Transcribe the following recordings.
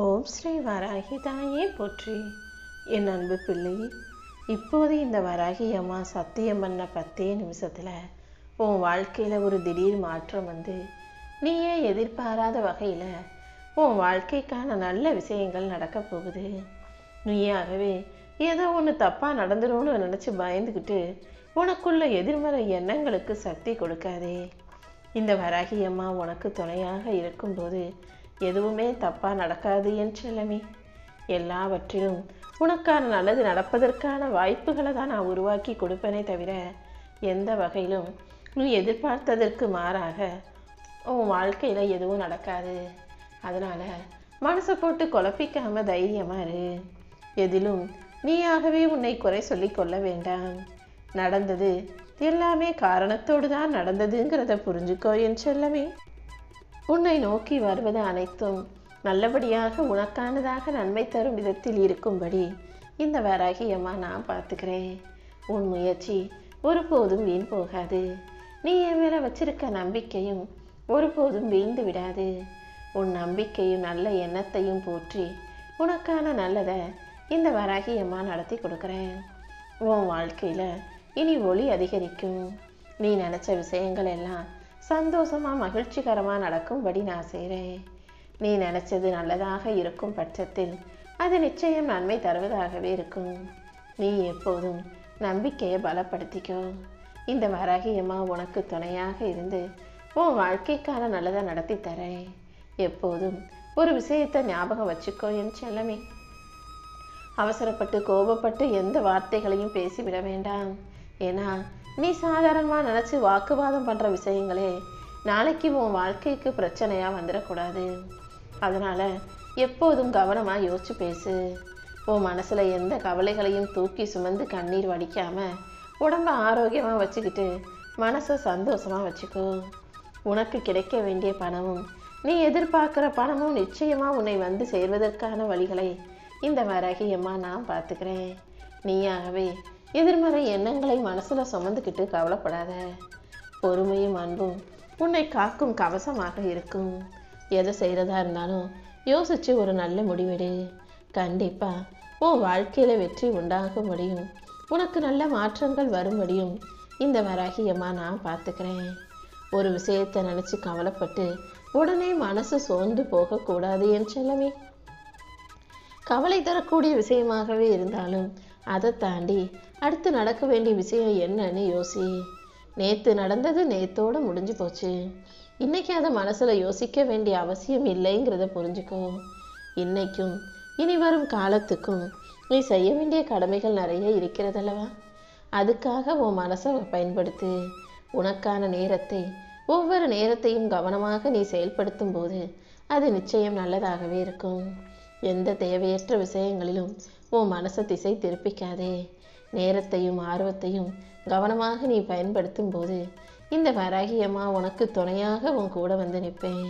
ஓம் ஸ்ரீ வராகி தாயே போற்றி. என் அன்பு பிள்ளை, இப்போது இந்த வராகி அம்மா சத்தியம் பண்ண 10 நிமிஷத்தில் உன் வாழ்க்கையில் ஒரு திடீர் மாற்றம் வந்து நீயே எதிர்பாராத வகையில் உன் வாழ்க்கைக்கான நல்ல விஷயங்கள் நடக்க போகுது. நீயாகவே ஏதோ ஒன்று தப்பாக நடந்துடும்னு நினச்சி பயந்துக்கிட்டு உனக்குள்ள எதிர்மறை எண்ணங்களுக்கு சக்தி கொடுக்காதே. இந்த வராகி அம்மா உனக்கு துணையாக இருக்கும்போது எதுவுமே தப்பாக நடக்காது என் செல்லமே. எல்லாவற்றிலும் உனக்கான நல்லது நடப்பதற்கான வாய்ப்புகளை தான் நான் உருவாக்கி கொடுப்பேனே தவிர எந்த வகையிலும் நீ எதிர்பார்த்ததற்கு மாறாக உன் வாழ்க்கையில் எதுவும் நடக்காது. அதனால் மனசை போட்டு குழப்பிக்காம தைரியமாக இரு. எதிலும் நீயாகவே உன்னை குறை சொல்லி கொள்ள வேண்டாம். நடந்தது எல்லாமே காரணத்தோடு தான் நடந்ததுங்கிறத புரிஞ்சுக்கோ என் செல்லமே. உன்னை நோக்கி வருவது அனைத்தும் நல்லபடியாக உனக்கானதாக நன்மை தரும் விதத்தில் இருக்கும்படி இந்த வராகி அம்மா நான் பார்த்துக்கிறேன். உன் முயற்சி ஒருபோதும் வீண் போகாது. நீ என் மேலே வச்சிருக்க நம்பிக்கையும் ஒருபோதும் வீழ்ந்து விடாது. உன் நம்பிக்கையும் நல்ல எண்ணத்தையும் போற்றி உனக்கான நல்லதை இந்த வராகி அம்மா நடத்தி கொடுக்குறேன். உன் வாழ்க்கையில் இனி ஒளி அதிகரிக்கும். நீ நினச்ச விஷயங்கள் எல்லாம் சந்தோஷமாக மகிழ்ச்சிகரமாக நடக்கும்படி நான் செய்கிறேன். நீ நினச்சது நல்லதாக இருக்கும் பட்சத்தில் அது நிச்சயம் நன்மை தருவதாகவே இருக்கும். நீ எப்போதும் நம்பிக்கையை பலப்படுத்திக்கோ. இந்த வராகி அம்மா உனக்கு துணையாக இருந்து உன் வாழ்க்கைக்கான நல்லதை நடத்தி தரேன். எப்போதும் ஒரு விஷயத்தை ஞாபகம் வச்சுக்கோ என் செல்லமே. அவசரப்பட்டு கோபப்பட்டு எந்த வார்த்தைகளையும் பேசிவிட வேண்டாம். ஏன்னா நீ சாதாரணமாக நினச்சி வாக்குவாதம் பண்ணுற விஷயங்களே நாளைக்கு உன் வாழ்க்கைக்கு பிரச்சனையாக வந்துடக்கூடாது. அதனால் எப்போதும் கவனமாக யோசிச்சு பேசு. உன் மனசில் எந்த கவலைகளையும் தூக்கி சுமந்து கண்ணீர் வடிக்காமல் உடம்பை ஆரோக்கியமாக வச்சுக்கிட்டு மனசை சந்தோஷமாக வச்சுக்கோ. உனக்கு கிடைக்க வேண்டிய பணமும் நீ எதிர்பார்க்குற பணமும் நிச்சயமாக உன்னை வந்து சேர்வதற்கான வழிகளை இந்த வராகி அம்மா நான் பார்த்துக்கிறேன். நீயாகவே எதிர்மறை எண்ணங்களை மனசில் சுமந்துக்கிட்டு கவலைப்படாத. பொறுமையும் அன்பும் உன்னை காக்கும் கவசமாக இருக்கும். எதை செய்கிறதா இருந்தாலும் யோசித்து ஒரு நல்ல முடிவெடு. கண்டிப்பாக உன் வாழ்க்கையில் வெற்றி உண்டாக முடியும். உனக்கு நல்ல மாற்றங்கள் வரும்படியும் இந்த வராகி அம்மா நான் பார்த்துக்கிறேன். ஒரு விஷயத்தை நினச்சி கவலைப்பட்டு உடனே மனசு சோர்ந்து போகக்கூடாது என் செல்லமே. கவலை தரக்கூடிய விஷயமாகவே இருந்தாலும் அதை தாண்டி அடுத்து நடக்க வேண்டிய விஷயம் என்னன்னு யோசி. நேற்று நடந்தது நேத்தோடு முடிஞ்சு போச்சு. இன்னைக்கு அதை மனசில் யோசிக்க வேண்டிய அவசியம் இல்லைங்கிறத புரிஞ்சுக்கோ. இன்னைக்கும் இனி வரும் காலத்துக்கும் நீ செய்ய வேண்டிய கடமைகள் நிறைய இருக்கிறதல்லவா? அதுக்காக உன் மனசை பயன்படுத்து. உனக்கான நேரத்தை ஒவ்வொரு நேரத்தையும் கவனமாக நீ செயல்படுத்தும் போது அது நிச்சயம் நல்லதாகவே இருக்கும். எந்த தேவையற்ற விஷயங்களிலும் உன் மனசை திசை திருப்பிக்காதே. நேரத்தையும் ஆர்வத்தையும் கவனமாக நீ பயன்படுத்தும் போது இந்த வராகி அம்மா உனக்கு துணையாக உன் கூட வந்து நிற்பேன்.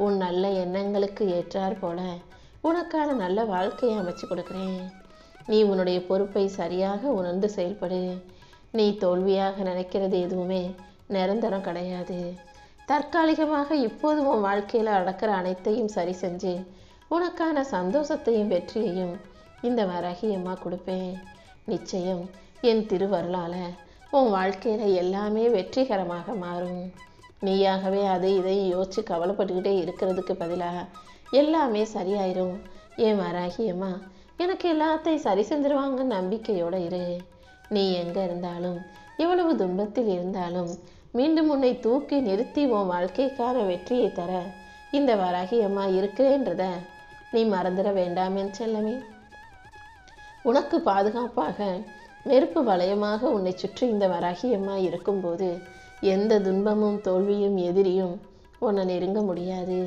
உன் நல்ல எண்ணங்களுக்கு ஏற்றார் போல உனக்கான நல்ல வாழ்க்கையை அமைச்சு கொடுக்குறேன். நீ உன்னுடைய பொறுப்பை சரியாக உணர்ந்து செயல்படு. நீ தோல்வியாக நினைக்கிறது எதுவுமே நிரந்தரம் கிடையாது. தற்காலிகமாக இப்போது உன் வாழ்க்கையில் நடக்கிற அனைத்தையும் சரி செஞ்சு உனக்கான சந்தோஷத்தையும் வெற்றியையும் இந்த வராகி அம்மா கொடுப்பேன். நிச்சயம் என் திருவருளால் உன் வாழ்க்கையில் எல்லாமே வெற்றிகரமாக மாறும். நீயாகவே அதை இதை யோசித்து கவலைப்பட்டுக்கிட்டே இருக்கிறதுக்கு பதிலாக எல்லாமே சரியாயிரும். என் வராகி அம்மா எனக்கு எல்லாத்தையும் சரி செஞ்சிருவாங்க நம்பிக்கையோடு இரு. நீ எங்கே இருந்தாலும் எவ்வளவு துன்பத்தில் இருந்தாலும் மீண்டும் உன்னை தூக்கி நிறுத்தி உன் வாழ்க்கைக்கான வெற்றியை தர இந்த வராகி அம்மா இருக்கிறேன்றத நீ மறந்துட வேண்டாம் என் செல்லமே. உனக்கு பாதுகாப்பாக நெருப்பு வளையமாக உன்னை சுற்றி இந்த வராகி அம்மா இருக்கும்போது எந்த துன்பமும் தோல்வியும் எதிரியும் உன்னை நெருங்க முடியாது.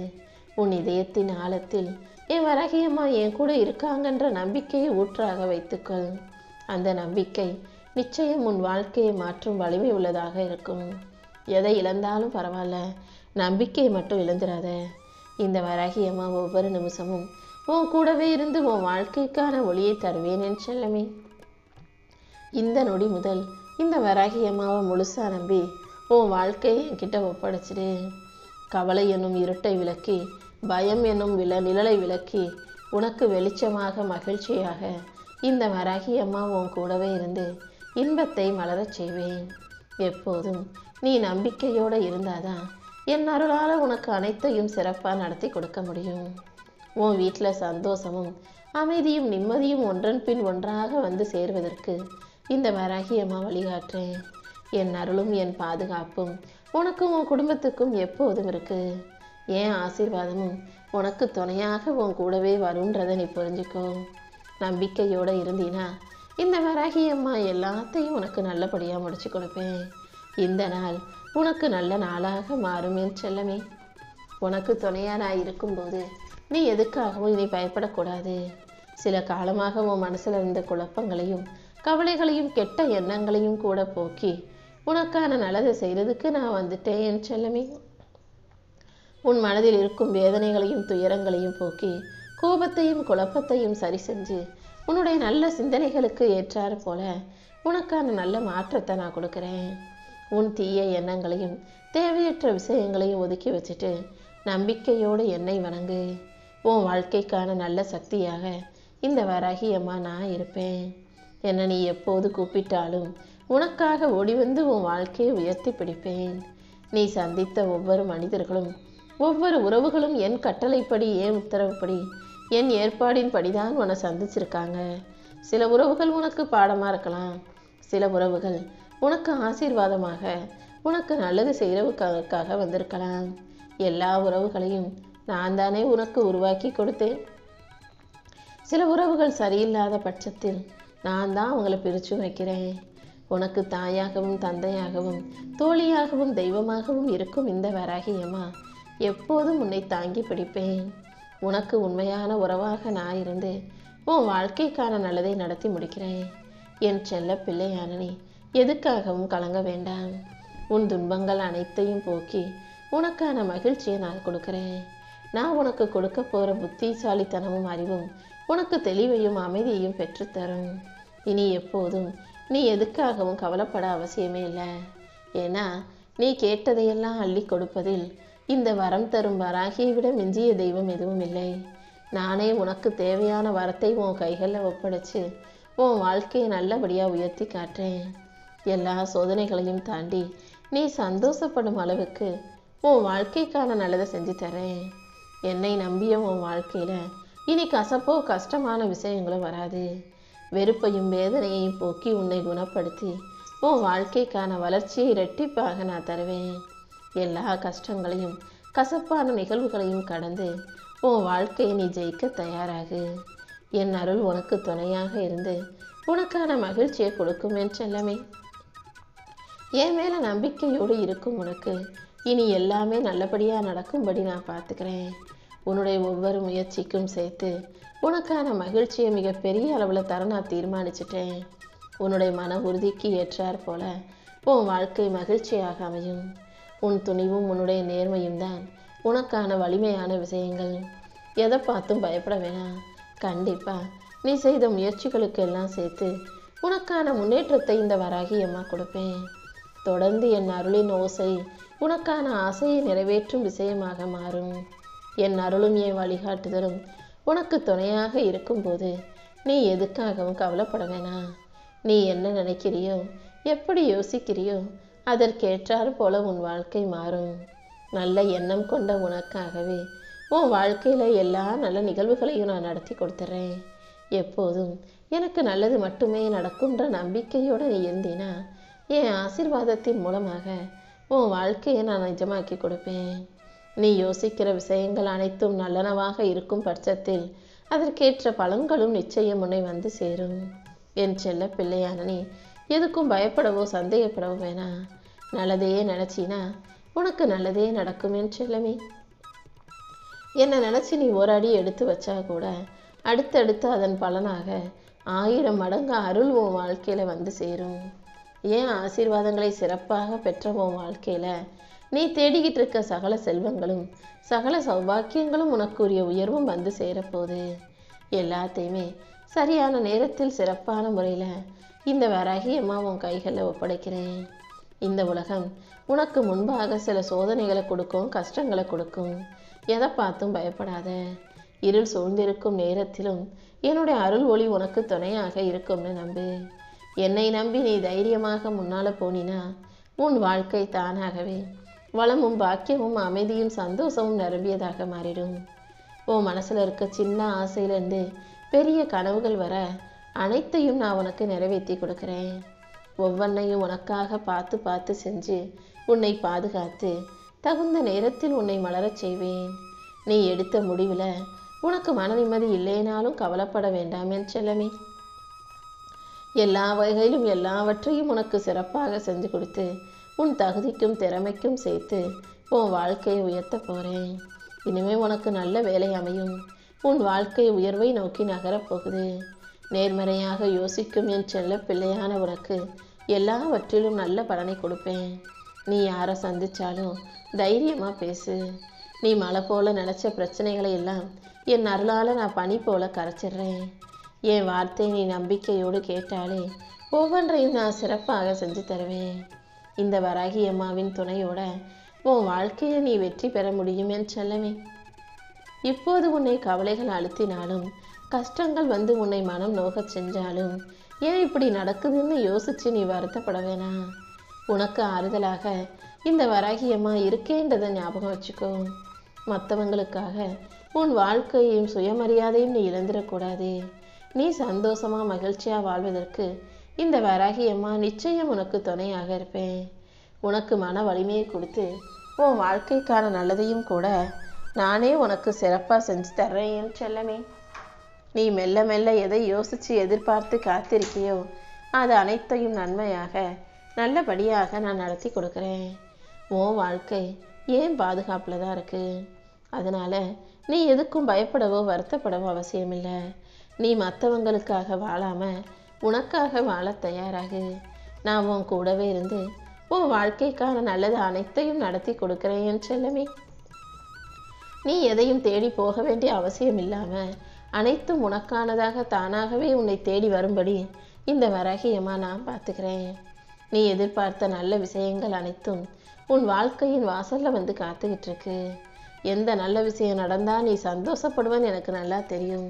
உன் இதயத்தின் ஆழத்தில் என் வராகி அம்மா என் கூட இருக்காங்கன்ற நம்பிக்கையை ஊற்றாக வைத்துக்கொள். அந்த நம்பிக்கை நிச்சயம் உன் வாழ்க்கையை மாற்றும் வலிமை உள்ளதாக இருக்கும். எதை இழந்தாலும் பரவாயில்ல, நம்பிக்கையை மட்டும் இழந்துடாத. இந்த வராகி அம்மா ஒவ்வொரு நிமிஷமும் உன் கூடவே இருந்து உன் வாழ்க்கைக்கான ஒளியை தருவேன் என் செல்லமே. இந்த நொடி முதல் இந்த வராகி அம்மாவை முழுசாக நம்பி உன் வாழ்க்கையை என்கிட்ட ஒப்படைச்சிடு. கவலை என்னும் இருட்டை விலக்கி பயம் என்னும் நிழலை விலக்கி உனக்கு வெளிச்சமாக மகிழ்ச்சியாக இந்த வராகி அம்மா உன் கூடவே இருந்து இன்பத்தை மலரச் செய்வேன். எப்போதும் நீ நம்பிக்கையோடு இருந்தாதான் என் அருளால் உனக்கு அனைத்தையும் சிறப்பாக நடத்தி கொடுக்க முடியும். உன் வீட்டில் சந்தோஷமும் அமைதியும் நிம்மதியும் ஒன்றன் பின் ஒன்றாக வந்து சேர்வதற்கு இந்த வராகி அம்மா வழிகாட்டுறேன். என் அருளும் என் பாதுகாப்பும் உனக்கும் உன் குடும்பத்துக்கும் எப்போதும் இருக்கு. என் ஆசீர்வாதமும் உனக்கு துணையாக உன் கூடவே வரும்ன்றதை நீ புரிஞ்சுக்கோ. நம்பிக்கையோடு இருந்தீனா இந்த வராகி அம்மா எல்லாத்தையும் உனக்கு நல்லபடியாக முடிச்சு கொடுப்பேன். இந்த நாள் உனக்கு நல்ல நாளாக மாறும் என் செல்லமே. உனக்கு துணையாக நான் இருக்கும்போது நீ எதுக்காகவும் இனி பயப்படக்கூடாது. சில காலமாக உன் மனசில் இருந்த குழப்பங்களையும் கவலைகளையும் கெட்ட எண்ணங்களையும் கூட போக்கி உனக்கான நல்லதை செய்கிறதுக்கு நான் வந்துட்டேன் என் செல்லமே. உன் மனதில் இருக்கும் வேதனைகளையும் துயரங்களையும் போக்கி கோபத்தையும் குழப்பத்தையும் சரி செஞ்சு உன்னுடைய நல்ல சிந்தனைகளுக்கு ஏற்றாறு போல உனக்கான நல்ல மாற்றத்தை நான் கொடுக்குறேன். உன் தீய எண்ணங்களையும் தேவையற்ற விஷயங்களையும் ஒதுக்கி வச்சுட்டு நம்பிக்கையோடு என்னை வணங்கு. உன் வாழ்க்கைக்கான நல்ல சக்தியாக இந்த வராகி அம்மா நான் இருப்பேன். என்னை நீ எப்போது கூப்பிட்டாலும் உனக்காக ஓடி வந்து உன் வாழ்க்கையை உயர்த்தி பிடிப்பேன். நீ சந்தித்த ஒவ்வொரு மனிதர்களும் ஒவ்வொரு உறவுகளும் என் கட்டளைப்படி என் உத்தரவுப்படி என் ஏற்பாடின் படிதான் உன்னை சந்திச்சிருக்காங்க. சில உறவுகள் உனக்கு பாடமாக இருக்கலாம், சில உறவுகள் உனக்கு ஆசீர்வாதமாக உனக்கு நல்லது செய்கிறவுக்காக வந்திருக்கலாம். எல்லா உறவுகளையும் நான் தானே உனக்கு உருவாக்கி கொடுத்தேன். சில உறவுகள் சரியில்லாத பட்சத்தில் நான் தான் அவங்களை பிரித்து வைக்கிறேன். உனக்கு தாயாகவும் தந்தையாகவும் தோழியாகவும் தெய்வமாகவும் இருக்கும் இந்த வராகி அம்மா எப்போதும் உன்னை தாங்கி பிடிப்பேன். உனக்கு உண்மையான உறவாக நான் இருந்து உன் வாழ்க்கைக்கான நல்லதை நடத்தி முடிக்கிறேன். என் செல்ல பிள்ளையான நீ எதுக்காகவும் கலங்க வேண்டாம். உன் துன்பங்கள் அனைத்தையும் போக்கி உனக்கான மகிழ்ச்சியை நான் கொடுக்குறேன். நான் உனக்கு கொடுக்க போகிற புத்திசாலித்தனமும் அறிவும் உனக்கு தெளிவையும் அமைதியையும் பெற்றுத்தரும். இனி எப்போதும் நீ எதுக்காகவும் கவலைப்பட அவசியமே இல்லை. ஏன்னா நீ கேட்டதையெல்லாம் அள்ளி கொடுப்பதில் இந்த வரம் தரும் வராகியை விட மிஞ்சிய தெய்வம் எதுவும் இல்லை. நானே உனக்கு தேவையான வரத்தை உன் கைகளில் ஒப்படைச்சு உன் வாழ்க்கையை நல்லபடியாக உயர்த்தி காட்டுறேன். எல்லா சோதனைகளையும் தாண்டி நீ சந்தோஷப்படும் அளவுக்கு உன் வாழ்க்கைக்கான நல்லதை செஞ்சு தரேன். என்னை நம்பிய உன் வாழ்க்கையில் இனி கசப்போ கஷ்டமான விஷயங்களும் வராது. வெறுப்பையும் வேதனையையும் போக்கி உன்னை குணப்படுத்தி உன் வாழ்க்கைக்கான வளர்ச்சியை இரட்டிப்பாக நான் தருவேன். எல்லா கஷ்டங்களையும் கசப்பான நிகழ்வுகளையும் கடந்து உன் வாழ்க்கையை நீ ஜெயிக்க தயாராகு. என் அருள் உனக்கு துணையாக இருந்து உனக்கான மகிழ்ச்சியை கொடுக்கும் என் செல்லமே. என் மேலே நம்பிக்கையோடு இருக்கும் உனக்கு இனி எல்லாமே நல்லபடியாக நடக்கும்படி நான் பார்த்துக்கிறேன். உன்னுடைய ஒவ்வொரு முயற்சிக்கும் சேர்த்து உனக்கான மகிழ்ச்சியை மிகப்பெரிய அளவில் தர நான் தீர்மானிச்சிட்டேன். உன்னுடைய மன உறுதிக்கு ஏற்றார் போல உன் வாழ்க்கை மகிழ்ச்சியாக அமையும். உன் துணிவும் உன்னுடைய நேர்மையும் தான் உனக்கான வலிமையான விஷயங்கள். எதை பார்த்தும் பயப்பட வேணாம். கண்டிப்பாக நீ செய்த முயற்சிகளுக்கு எல்லாம் சேர்த்து உனக்கான முன்னேற்றத்தை இந்த வராகி அம்மா கொடுப்பேன். தொடர்ந்து என் அருளின் ஓசை உனக்கான ஆசையை நிறைவேற்றும் விஷயமாக மாறும். என் அருளும் என் வழிகாட்டுதலும் உனக்கு துணையாக இருக்கும்போது நீ எதுக்காகவும் கவலைப்பட வேணாம். நீ என்ன நினைக்கிறியோ எப்படி யோசிக்கிறியோ அதற்கேற்றாறு போல உன் வாழ்க்கை மாறும். நல்ல எண்ணம் கொண்ட உனக்காகவே உன் வாழ்க்கையில் எல்லா நல்ல நிகழ்வுகளையும் நான் நடத்தி கொடுத்துட்றேன். எப்போதும் எனக்கு நல்லது மட்டுமே நடக்கும்ன்ற நம்பிக்கையோடு நீ இருந்தினா என் ஆசீர்வாதத்தின் மூலமாக உன் வாழ்க்கையை நான் நிஜமாக்கி கொடுப்பேன். நீ யோசிக்கிற விஷயங்கள் அனைத்தும் நல்லனவாக இருக்கும் பட்சத்தில் அதற்கேற்ற பலன்களும் நிச்சயம் உன்னை வந்து சேரும். என் செல்ல பிள்ளையான நீ எதுக்கும் பயப்படவோ சந்தேகப்படவோ வேணாம். நல்லதையே நினச்சினா உனக்கு நல்லதே நடக்கும் என் செல்லமே. என்னை நினச்சி நீ ஒரு அடி எடுத்து வச்சா கூட அடுத்தடுத்து அதன் பலனாக 1000 மடங்கு அருள் உன் வாழ்க்கையில் வந்து சேரும். ஏன் ஆசீர்வாதங்களை சிறப்பாக பெற்ற உன் வாழ்க்கையில் நீ தேடிக்கிட்டு இருக்க சகல செல்வங்களும் சகல சௌபாக்கியங்களும் உனக்குரிய உயர்வும் வந்து சேரப்போகுது. எல்லாத்தையுமே சரியான நேரத்தில் சிறப்பான முறையில் இந்த வராகி அம்மா உன் கைகளில் ஒப்படைக்கிறேன். இந்த உலகம் உனக்கு முன்பாக சில சோதனைகளை கொடுக்கும், கஷ்டங்களை கொடுக்கும். எதை பார்த்தும் பயப்படாத. இருள் சூழ்ந்திருக்கும் நேரத்திலும் என்னுடைய அருள் ஒளி உனக்கு துணையாக இருக்கும்னு நம்பு. என்னை நம்பி நீ தைரியமாக முன்னால போனினா உன் வாழ்க்கை தானாகவே வளமும் பாக்கியமும் அமைதியும் சந்தோஷமும் நிரம்பியதாக மாறிடும். உன் மனசுல இருக்க சின்ன ஆசையிலேருந்து பெரிய கனவுகள் வர அனைத்தையும் நான் உனக்கு நிறைவேற்றி கொடுக்குறேன். ஒவ்வொன்றையும் உனக்காக பார்த்து பார்த்து செஞ்சு உன்னை பாதுகாத்து தகுந்த நேரத்தில் உன்னை மலரச் செய்வேன். நீ எடுத்த முடிவில் உனக்கு மன நிம்மதி இல்லைனாலும் கவலைப்பட வேண்டாம் என் செல்லமே. எல்லா வகையிலும் எல்லாவற்றையும் உனக்கு சிறப்பாக செஞ்சு கொடுத்து உன் தகுதிக்கும் திறமைக்கும் சேர்த்து உன் வாழ்க்கையை உயர்த்த போகிறேன். இனிமேல் உனக்கு நல்ல வேலை அமையும். உன் வாழ்க்கை உயர்வை நோக்கி நகரப்போகுது. நேர்மறையாக யோசிக்கும் என் செல்ல பிள்ளையான உனக்கு எல்லாவற்றிலும் நல்ல பலனை கொடுப்பேன். நீ யாரை சந்திச்சாலும் தைரியமாக பேசு. நீ மழை போல நினச்ச பிரச்சனைகளை எல்லாம் என் அருளால் நான் பனி போல கரைச்சிடுறேன். என் வார்த்தை நீ நம்பிக்கையோடு கேட்டாலே ஒவ்வொன்றையும் நான் சிறப்பாக செஞ்சு தருவேன். இந்த வராகி அம்மாவின் துணையோட உன் வாழ்க்கையை நீ வெற்றி பெற முடியும் என் செல்லமே. இப்போது உன்னை கவலைகள் அழுத்தினாலும் கஷ்டங்கள் வந்து உன்னை மனம் நோகச் செஞ்சாலும் ஏன் இப்படி நடக்குதுன்னு யோசிச்சு நீ வருத்தப்பட வேணாம். உனக்கு ஆறுதலாக இந்த வராகி அம்மா இருக்கேன்றதை ஞாபகம் வச்சுக்கோ. மற்றவங்களுக்காக உன் வாழ்க்கையும் சுயமரியாதையும் நீ இழந்துடக்கூடாது. நீ சந்தோஷமா மகிழ்ச்சியா வாழ்வதற்கு இந்த வராகி அம்மா நிச்சயம் உனக்கு துணையாக இருப்பேன். உனக்கு மன வலிமையை கொடுத்து உன் வாழ்க்கைக்கான நல்லதையும் கூட நானே உனக்கு சிறப்பாக செஞ்சு தர்றேன் என் செல்லமே. நீ மெல்ல மெல்ல எதை யோசித்து எதிர்பார்த்து காத்திருக்கியோ அது அனைத்தையும் நன்மையாக நல்லபடியாக நான் நடத்தி கொடுக்குறேன். உன் வாழ்க்கை ஏன் பாதுகாப்பில் தான் இருக்குது. அதனால் நீ எதுக்கும் பயப்படவோ வருத்தப்படவோ அவசியமில்லை. நீ மற்றவங்களுக்காக வாழாமல் உனக்காக வாழ தயாராகு. நான் உன் கூடவே இருந்து உன் வாழ்க்கைக்கான நல்லது அனைத்தையும் நடத்தி கொடுக்குறேன் என் செல்லமே. நீ எதையும் தேடி போக வேண்டிய அவசியம் இல்லாமல் அனைத்தும் உனக்கானதாக தானாகவே உன்னை தேடி வரும்படி இந்த வராகியம்மா நான் பார்த்துக்கிறேன். நீ எதிர்பார்த்த நல்ல விஷயங்கள் அனைத்தும் உன் வாழ்க்கையின் வாசலில் வந்து காத்துக்கிட்டு இருக்கு. எந்த நல்ல விஷயம் நடந்தால் நீ சந்தோஷப்படுவேன்னு எனக்கு நல்லா தெரியும்.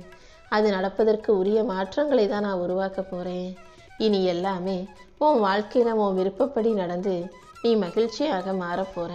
அது நடப்பதற்கு உரிய மாற்றங்களை தான் நான் உருவாக்க போகிறேன். இனி எல்லாமே உன் வாழ்க்கையில் உன் விருப்பப்படி நடந்து நீ மகிழ்ச்சியாக மாறப்போகிற.